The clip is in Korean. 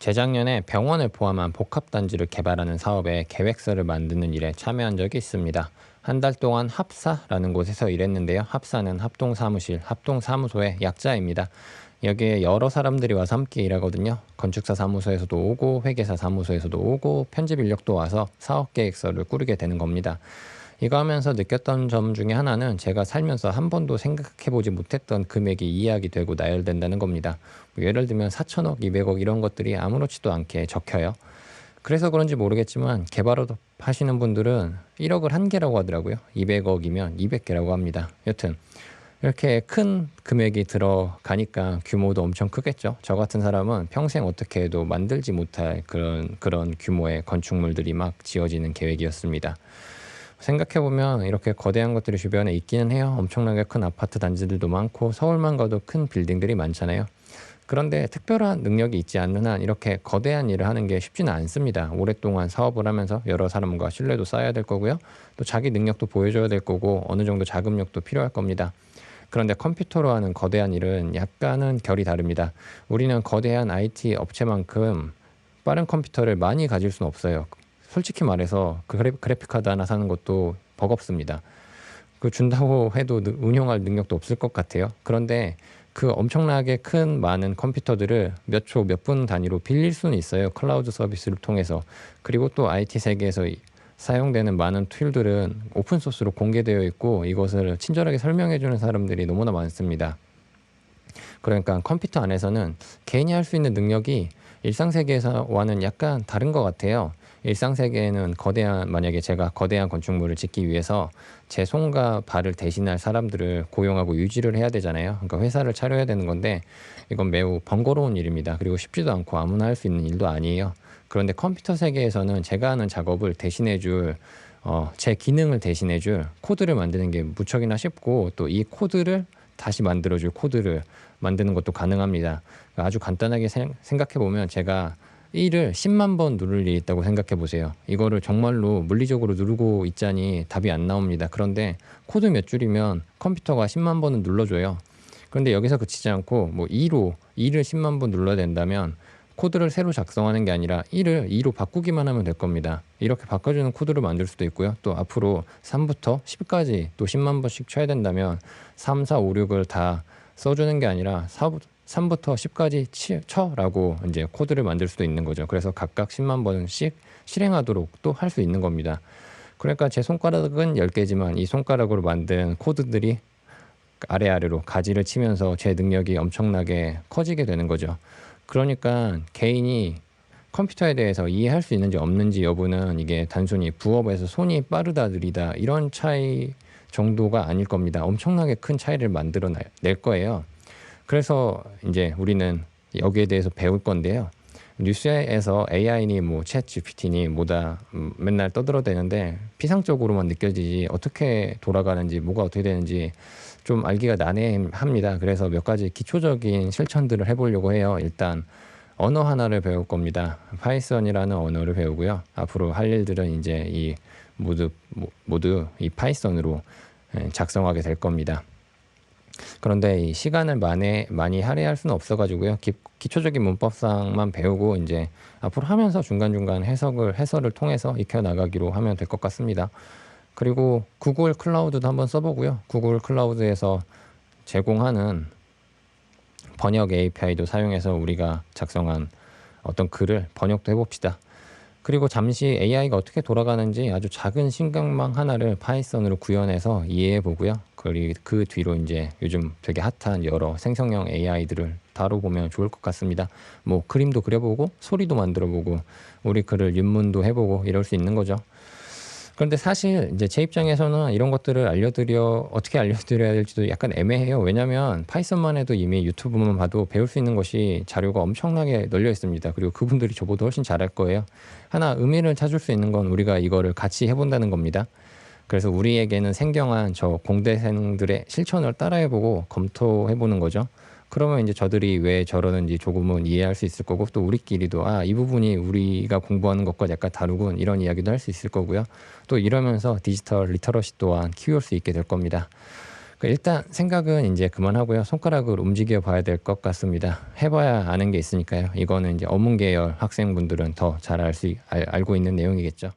재작년에 병원을 포함한 복합단지를 개발하는 사업에 계획서를 만드는 일에 참여한 적이 있습니다. 한 달 동안 합사라는 곳에서 일했는데요. 합사는 합동사무실, 합동사무소의 약자입니다. 여기에 여러 사람들이 와서 함께 일하거든요. 건축사 사무소에서도 오고 회계사 사무소에서도 오고 편집 인력도 와서 사업 계획서를 꾸리게 되는 겁니다. 이거 하면서 느꼈던 점 중에 하나는 제가 살면서 한 번도 생각해보지 못했던 금액이 이해하게 되고 나열된다는 겁니다. 뭐 예를 들면 4천억, 200억 이런 것들이 아무렇지도 않게 적혀요. 그래서 그런지 모르겠지만 개발업 하시는 분들은 1억을 한 개라고 하더라고요. 200억이면 200개라고 합니다. 여튼 이렇게 큰 금액이 들어가니까 규모도 엄청 크겠죠. 저 같은 사람은 평생 어떻게 해도 만들지 못할 그런 규모의 건축물들이 막 지어지는 계획이었습니다. 생각해보면 이렇게 거대한 것들이 주변에 있기는 해요. 엄청나게 큰 아파트 단지들도 많고 서울만 가도 큰 빌딩들이 많잖아요. 그런데 특별한 능력이 있지 않는 한 이렇게 거대한 일을 하는 게 쉽지는 않습니다. 오랫동안 사업을 하면서 여러 사람과 신뢰도 쌓아야 될 거고요. 또 자기 능력도 보여줘야 될 거고 어느 정도 자금력도 필요할 겁니다. 그런데 컴퓨터로 하는 거대한 일은 약간은 결이 다릅니다. 우리는 거대한 IT 업체만큼 빠른 컴퓨터를 많이 가질 수는 없어요. 솔직히 말해서 그 그래픽 카드 하나 사는 것도 버겁습니다. 그 준다고 해도 운영할 능력도 없을 것 같아요. 그런데 그 엄청나게 큰 많은 컴퓨터들을 몇 초, 몇 분 단위로 빌릴 수는 있어요. 클라우드 서비스를 통해서. 그리고 또 IT 세계에서 사용되는 많은 툴들은 오픈소스로 공개되어 있고 이것을 친절하게 설명해 주는 사람들이 너무나 많습니다. 그러니까 컴퓨터 안에서는 개인이 할 수 있는 능력이 일상세계에서와는 약간 다른 것 같아요. 일상세계에는 만약에 제가 거대한 건축물을 짓기 위해서 제 손과 발을 대신할 사람들을 고용하고 유지를 해야 되잖아요. 그러니까 회사를 차려야 되는 건데 이건 매우 번거로운 일입니다. 그리고 쉽지도 않고 아무나 할 수 있는 일도 아니에요. 그런데 컴퓨터 세계에서는 제가 하는 작업을 대신해 줄 제 기능을 대신해 줄 코드를 만드는 게 무척이나 쉽고 또 이 코드를 다시 만들어줄 코드를 만드는 것도 가능합니다. 아주 간단하게 생각해 보면 제가 1을 10만 번 누를 일이 있다고 생각해 보세요. 이거를 정말로 물리적으로 누르고 있자니 답이 안 나옵니다. 그런데 코드 몇 줄이면 컴퓨터가 10만 번은 눌러줘요. 그런데 여기서 그치지 않고 뭐 2를 10만 번 눌러야 된다면 코드를 새로 작성하는 게 아니라 1을 2로 바꾸기만 하면 될 겁니다. 이렇게 바꿔주는 코드를 만들 수도 있고요. 또 앞으로 3부터 10까지 또 10만 번씩 쳐야 된다면 3, 4, 5, 6을 다 써주는 게 아니라 3부터 10까지 쳐라고 이제 코드를 만들 수도 있는 거죠. 그래서 각각 10만 번씩 실행하도록 또 할 수 있는 겁니다. 그러니까 제 손가락은 10개지만 이 손가락으로 만든 코드들이 아래아래로 가지를 치면서 제 능력이 엄청나게 커지게 되는 거죠. 그러니까 개인이 컴퓨터에 대해서 이해할 수 있는지 없는지 여부는 이게 단순히 부업에서 손이 빠르다 느리다 이런 차이 정도가 아닐 겁니다. 엄청나게 큰 차이를 만들어낼 거예요. 그래서 이제 우리는 여기에 대해서 배울 건데요. 뉴스에서 AI니 뭐 챗 GPT니 뭐다 맨날 떠들어대는데 피상적으로만 느껴지지 어떻게 돌아가는지 뭐가 어떻게 되는지 좀 알기가 난해합니다. 그래서 몇 가지 기초적인 실천들을 해보려고 해요. 일단 언어 하나를 배울 겁니다. 파이썬이라는 언어를 배우고요. 앞으로 할 일들은 이제 이 모두 이 파이썬으로 작성하게 될 겁니다. 그런데 이 시간을 많이 할애할 수는 없어가지고요. 기초적인 문법상만 배우고 이제 앞으로 하면서 중간중간 해설을 통해서 익혀나가기로 하면 될 것 같습니다. 그리고 구글 클라우드도 한번 써보고요. 구글 클라우드에서 제공하는 번역 API도 사용해서 우리가 작성한 어떤 글을 번역도 해봅시다. 그리고 잠시 AI가 어떻게 돌아가는지 아주 작은 신경망 하나를 파이썬으로 구현해서 이해해 보고요. 그리고 그 뒤로 이제 요즘 되게 핫한 여러 생성형 AI들을 다뤄보면 좋을 것 같습니다. 뭐 그림도 그려보고 소리도 만들어보고 우리 글을 윤문도 해보고 이럴 수 있는 거죠. 그런데 사실 이제 제 입장에서는 이런 것들을 어떻게 알려드려야 될지도 약간 애매해요. 왜냐하면 파이썬만 해도 이미 유튜브만 봐도 배울 수 있는 것이 자료가 엄청나게 널려 있습니다. 그리고 그분들이 저보다 훨씬 잘할 거예요. 하나 의미를 찾을 수 있는 건 우리가 이거를 같이 해본다는 겁니다. 그래서 우리에게는 생경한 저 공대생들의 실천을 따라해보고 검토해보는 거죠. 그러면 이제 저들이 왜 저러는지 조금은 이해할 수 있을 거고 또 우리끼리도 이 부분이 우리가 공부하는 것과 약간 다르군 이런 이야기도 할 수 있을 거고요. 또 이러면서 디지털 리터러시 또한 키울 수 있게 될 겁니다. 일단 생각은 이제 그만하고요. 손가락을 움직여 봐야 될 것 같습니다. 해봐야 아는 게 있으니까요. 이거는 이제 어문 계열 학생분들은 더 잘 알고 있는 내용이겠죠.